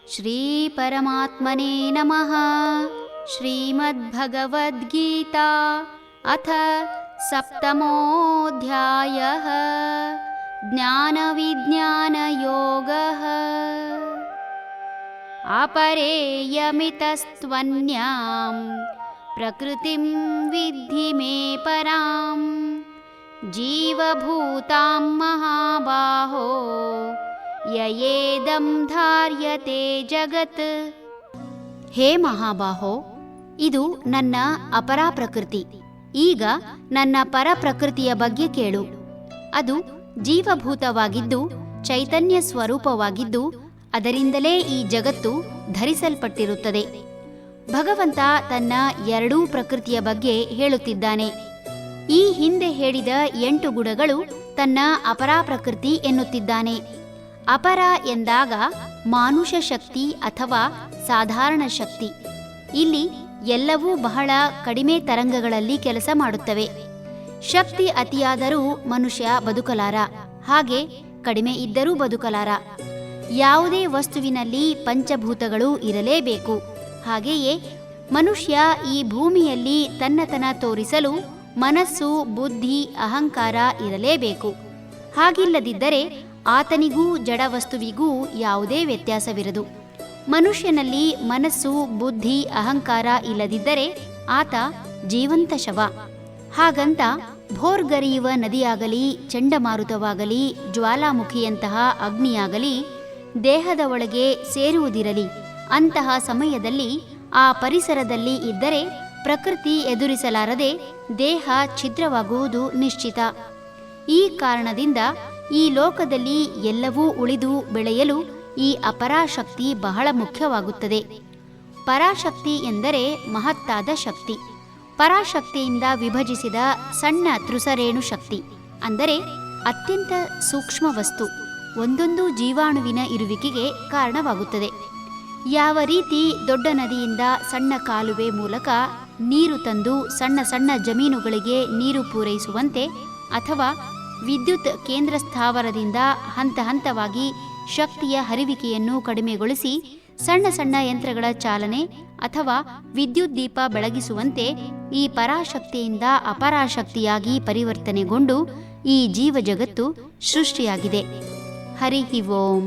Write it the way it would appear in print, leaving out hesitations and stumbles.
ಶ್ರೀ ಪರಮಾತ್ಮನೇ ನಮಃ. ಶ್ರೀಮದ್ಭಗವದ್ಗೀತಾ ಅಥ ಸಪ್ತಮೋऽಧ್ಯಾಯಃ. ಜ್ಞಾನವಿಜ್ಞಾನಯೋಗಃ. ಅಪರೇಯಮಿತಸ್ತ್ವನ್ಯಾಂ ಪ್ರಕೃತಿಂ ವಿದ್ಧಿ ಮೇ ಪರಾಂ. ಜೀವಭೂತಾಂ ಮಹಾಬಾಹೋ ಯಯೇದಂ ಧಾರ್ಯತೆ ಜಗತ್. ಹೇ ಮಹಾಬಾಹೋ, ಇದು ನನ್ನ ಅಪರ ಪ್ರಕೃತಿ. ಈಗ ನನ್ನ ಪರ ಪ್ರಕೃತಿಯ ಬಗ್ಗೆ ಕೇಳು. ಅದು ಜೀವಭೂತವಾಗಿದ್ದು ಚೈತನ್ಯ ಸ್ವರೂಪವಾಗಿದ್ದು ಅದರಿಂದಲೇ ಈ ಜಗತ್ತು ಧರಿಸಲ್ಪಟ್ಟಿರುತ್ತದೆ. ಭಗವಂತ ತನ್ನ ಎರಡೂ ಪ್ರಕೃತಿಯ ಬಗ್ಗೆ ಹೇಳುತ್ತಿದ್ದಾನೆ. ಈ ಹಿಂದೆ ಹೇಳಿದ 8 ಗುಣಗಳು ತನ್ನ ಅಪರ ಪ್ರಕೃತಿ ಎನ್ನುತ್ತಿದ್ದಾನೆ. ಅಪರ ಎಂದಾಗ ಮಾನುಷ ಶಕ್ತಿ ಅಥವಾ ಸಾಧಾರಣ ಶಕ್ತಿ. ಇಲ್ಲಿ ಎಲ್ಲವೂ ಬಹಳ ಕಡಿಮೆ ತರಂಗಗಳಲ್ಲಿ ಕೆಲಸ ಮಾಡುತ್ತವೆ. ಶಕ್ತಿ ಅತಿಯಾದರೂ ಮನುಷ್ಯ ಬದುಕಲಾರ, ಹಾಗೆ ಕಡಿಮೆ ಇದ್ದರೂ ಬದುಕಲಾರ. ಯಾವುದೇ ವಸ್ತುವಿನಲ್ಲಿ ಪಂಚಭೂತಗಳು ಇರಲೇಬೇಕು. ಹಾಗೆಯೇ ಮನುಷ್ಯ ಈ ಭೂಮಿಯಲ್ಲಿ ತನ್ನತನ ತೋರಿಸಲು ಮನಸ್ಸು, ಬುದ್ಧಿ, ಅಹಂಕಾರ ಇರಲೇಬೇಕು. ಹಾಗಿಲ್ಲದಿದ್ದರೆ ಆತನಿಗೂ ಜಡವಸ್ತುವಿಗೂ ಯಾವುದೇ ವ್ಯತ್ಯಾಸವಿರದು. ಮನುಷ್ಯನಲ್ಲಿ ಮನಸ್ಸು, ಬುದ್ಧಿ, ಅಹಂಕಾರ ಇಲ್ಲದಿದ್ದರೆ ಆತ ಜೀವಂತ ಶವ. ಹಾಗಂತ ಭೋರ್ಗರೆಯುವ ನದಿಯಾಗಲಿ, ಚಂಡಮಾರುತವಾಗಲಿ, ಜ್ವಾಲಾಮುಖಿಯಂತಹ ಅಗ್ನಿಯಾಗಲಿ ದೇಹದ ಒಳಗೆ ಸೇರುವುದಿರಲಿ. ಅಂತಹ ಸಮಯದಲ್ಲಿ ಆ ಪರಿಸರದಲ್ಲಿ ಇದ್ದರೆ ಪ್ರಕೃತಿ ಎದುರಿಸಲಾರದೆ ದೇಹ ಛಿದ್ರವಾಗುವುದು ನಿಶ್ಚಿತ. ಈ ಕಾರಣದಿಂದ ಈ ಲೋಕದಲ್ಲಿ ಎಲ್ಲವೂ ಉಳಿದು ಬೆಳೆಯಲು ಈ ಅಪರಾಶಕ್ತಿ ಬಹಳ ಮುಖ್ಯವಾಗುತ್ತದೆ. ಪರಾಶಕ್ತಿ ಎಂದರೆ ಮಹತ್ತಾದ ಶಕ್ತಿ. ಪರಾಶಕ್ತಿಯಿಂದ ವಿಭಜಿಸಿದ ಸಣ್ಣ ತೃಸರೇಣು ಶಕ್ತಿ ಅಂದರೆ ಅತ್ಯಂತ ಸೂಕ್ಷ್ಮ ವಸ್ತು ಒಂದೊಂದು ಜೀವಾಣುವಿನ ಇರುವಿಕೆಗೆ ಕಾರಣವಾಗುತ್ತದೆ. ಯಾವ ರೀತಿ ದೊಡ್ಡ ನದಿಯಿಂದ ಸಣ್ಣ ಕಾಲುವೆ ಮೂಲಕ ನೀರು ತಂದು ಸಣ್ಣ ಸಣ್ಣ ಜಮೀನುಗಳಿಗೆ ನೀರು ಪೂರೈಸುವಂತೆ, ಅಥವಾ ವಿದ್ಯುತ್ ಕೇಂದ್ರ ಸ್ಥಾವರದಿಂದ ಹಂತ ಹಂತವಾಗಿ ಶಕ್ತಿಯ ಹರಿವಿಕೆಯನ್ನು ಕಡಿಮೆಗೊಳಿಸಿ ಸಣ್ಣ ಸಣ್ಣ ಯಂತ್ರಗಳ ಚಾಲನೆ ಅಥವಾ ವಿದ್ಯುತ್ ದೀಪ ಬೆಳಗಿಸುವಂತೆ ಈ ಪರಾಶಕ್ತಿಯಿಂದ ಅಪರಾಶಕ್ತಿಯಾಗಿ ಪರಿವರ್ತನೆಗೊಂಡು ಈ ಜೀವ ಜಗತ್ತು ಸೃಷ್ಟಿಯಾಗಿದೆ. ಹರಿ ಓಂ.